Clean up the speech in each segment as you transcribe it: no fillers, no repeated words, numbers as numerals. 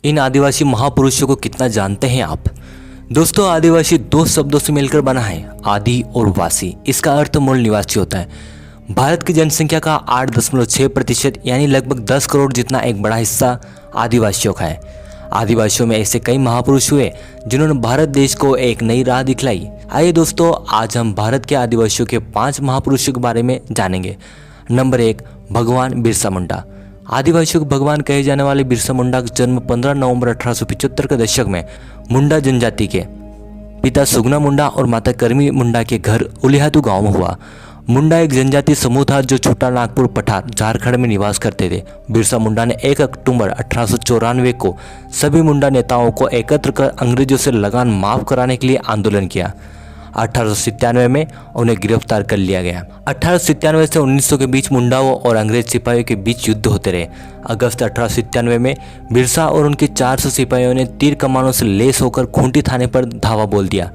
इन आदिवासी महापुरुषों को कितना जानते हैं आप? दोस्तों, आदिवासी दो शब्दों से मिलकर बना है, आदि और वासी। इसका अर्थ मूल निवासी होता है। भारत की जनसंख्या का 8.6% यानी लगभग 10 करोड़ जितना एक बड़ा हिस्सा आदिवासियों का है। आदिवासियों में ऐसे कई महापुरुष हुए जिन्होंने भारत देश को एक नई राह दिखलाई। आइए दोस्तों, आज हम भारत के आदिवासियों के 5 महापुरुषों के बारे में जानेंगे। नंबर 1, भगवान बिरसा मुंडा। आदिवासियों के भगवान कहे जाने वाले बिरसा मुंडा का जन्म 15 नवंबर 1875 के दशक में मुंडा जनजाति के पिता सुगना मुंडा और माता करमी मुंडा के घर उलिहातू गांव में हुआ। मुंडा एक जनजातीय समूह था जो छोटा नागपुर पठार झारखंड में निवास करते थे। बिरसा मुंडा ने 1 अक्टूबर 1894 को सभी मुंडा नेताओं को एकत्र कर अंग्रेजों से लगान माफ कराने के लिए आंदोलन किया। 1897 में उन्हें गिरफ्तार कर लिया गया। 1897 से 1900 के बीच मुंडाओं और अंग्रेज सिपाहियों के बीच युद्ध होते रहे। अगस्त 1897 में बिरसा और उनके 400 सिपाहियों ने तीर कमानों से लेस होकर खूंटी थाने पर धावा बोल दिया।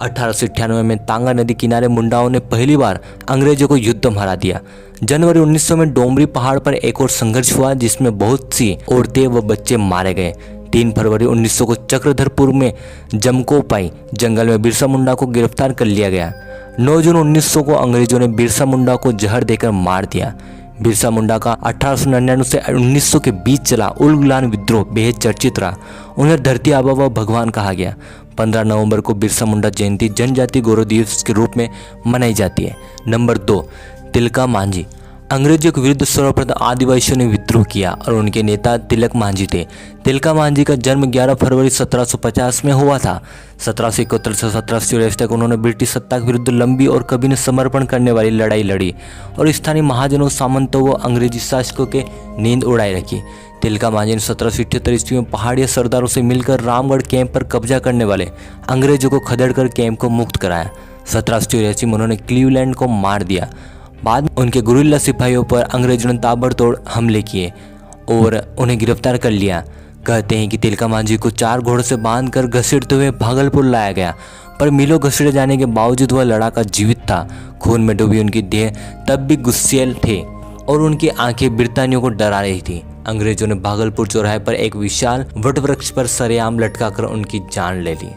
1898 में तांगा नदी किनारे मुंडाओं ने पहली बार अंग्रेजों को युद्ध में हरा दिया। जनवरी 1900 में डोमरी पहाड़ पर एक और संघर्ष हुआ जिसमें बहुत सी औरतें व बच्चे मारे गए। 3 फरवरी 1900 को चक्रधरपुर में जमकोपाई जंगल में बिरसा मुंडा को गिरफ्तार कर लिया गया। 9 जून 1900 को अंग्रेजों ने बिरसा मुंडा को जहर देकर मार दिया। बिरसा मुंडा का 1899 से 1900 के बीच चला उलगुलान विद्रोह बेहद चर्चित रहा। उन्हें धरती आबा व भगवान कहा गया। 15 नवंबर को बिरसा मुंडा जयंती जनजाति गौरव दिवस के रूप में मनाई जाती है। नंबर 2, तिलका मांझी। अंग्रेजों के विरुद्ध सर्वप्रथम आदिवासियों ने विद्रोह किया और उनके नेता तिलक मांझी थे। तिलका मांझी का जन्म 11 फरवरी 1750 में हुआ था। 1771 से 1784 तक उन्होंने ब्रिटिश सत्ता के विरुद्ध लंबी और कभी न समर्पण करने वाली लड़ाई लड़ी और स्थानीय महाजनों, सामंतों व अंग्रेजी शासकों के नींद उड़ाई रखी। तिलका मांझी ने 1778 ईस्वी में पहाड़ी सरदारों से मिलकर रामगढ़ कैंप पर कब्जा करने वाले अंग्रेजों को खदेड़कर कैंप को मुक्त कराया। 1784 में उन्होंने क्लीवलैंड को मार दिया। बाद में उनके गुरिल्ला सिपाहियों पर अंग्रेजों ने ताबड़तोड़ हमले किए और उन्हें गिरफ्तार कर लिया। कहते हैं कि तिलका मांझी को 4 घोड़ों से बांधकर घसीटते हुए भागलपुर लाया गया, पर मीलों घसीटे जाने के बावजूद वह लड़ाका जीवित था। खून में डूबी उनकी देह तब भी गुस्सेल थे और उनकी आंखें बिरतानियों को डरा रही थी। अंग्रेजों ने भागलपुर चौराहे पर एक विशाल वटवृक्ष पर सरेआम लटकाकर उनकी जान ले ली।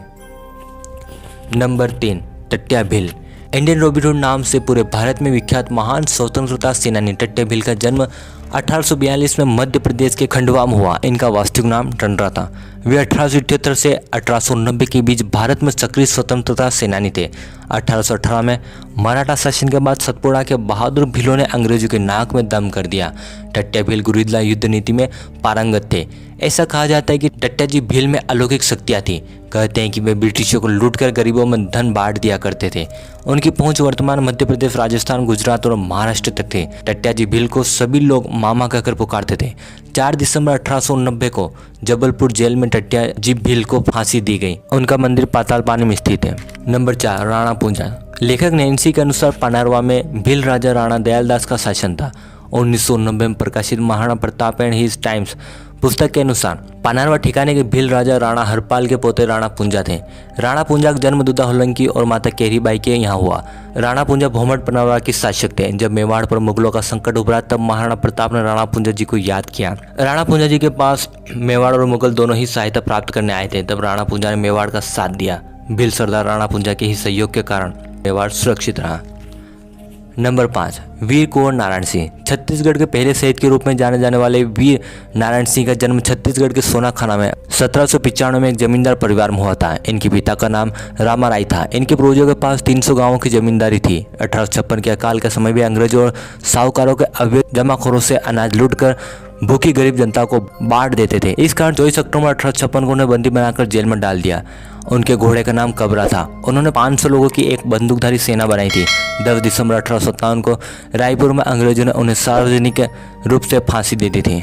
नंबर 3, टट्या भील। इंडियन रॉबिन हुड नाम से पूरे भारत में विख्यात महान स्वतंत्रता सेनानी टट्या भील का जन्म 1842 में मध्य प्रदेश के खंडवा में हुआ। इनका वास्तविक नाम टंडरा था। वे 1878 से 1890 के बीच भारत में सक्रिय स्वतंत्रता सेनानी थे। 1818 में मराठा शासन के बाद सतपुड़ा के बहादुर भीलों ने अंग्रेजों के नाक में दम कर दिया। टट्या भील गुरिल्ला युद्ध नीति में पारंगत थे। ऐसा कहा जाता है कि टट्या जी भील में अलौकिक शक्तियाँ थी। कहते हैं कि वे ब्रिटिशों को लूटकर गरीबों में धन बांट दिया करते थे। उनकी पहुंच वर्तमान मध्य प्रदेश, राजस्थान, गुजरात और महाराष्ट्र तक थे। टट्या जी भील को सभी लोग मामा कहकर पुकारते थे। 4 दिसंबर 1890 को जबलपुर जेल में टट्या जी भील को फांसी दी गई। उनका मंदिर पाताल पानी में स्थित है। नंबर 4, राणा पूंजा। लेखक नैन्सी के अनुसार पानारवा में भील राजा राणा दयालदास का शासन था। 1990 में प्रकाशित Maharana Pratap and his times पुस्तक के अनुसार पानारवा ठिकाने के भील राजा राणा हरपाल के पोते राणा पूंजा थे। राणा पूंजा का जन्म दुदा होलंकी और माता केरीबाई के यहाँ हुआ। राणा पूंजा भोमट पानारवा के शासक थे। जब मेवाड़ पर मुगलों का संकट उभरा तब महाराणा प्रताप ने राणा पूंजा जी को याद किया। राणा पूंजा जी के पास मेवाड़ और मुगल दोनों ही सहायता प्राप्त करने आए थे। तब राणा पूंजा ने मेवाड़ का साथ दिया। भील सरदार राणा पूंजा के ही सहयोग के कारण मेवाड़ सुरक्षित रहा। नंबर 5, वीर कुंवर नारायण सिंह। छत्तीसगढ़ के पहले शहीद के रूप में जाने जाने वाले वीर नारायण सिंह का जन्म छत्तीसगढ़ के सोनाखाना में 1795 में एक जमींदार परिवार में हुआ था। इनके पिता का नाम रामाराय था। इनके पूर्वजों के पास 300 गांवों की जमींदारी थी। 1856 के अकाल के समय भी अंग्रेजों और साहूकारों के अवैध जमाखोरों से अनाज लूटकर भूखी गरीब जनता को बांट देते थे। इस कारण 24 अक्टूबर 1856 को उन्हें बंदी बनाकर जेल में डाल दिया। उनके घोड़े का नाम कबरा था। उन्होंने 500 लोगों की एक बंदूकधारी सेना बनाई थी। 10 दिसंबर 1857 को रायपुर में अंग्रेजों ने उन्हें सार्वजनिक रूप से फांसी दे दी थी।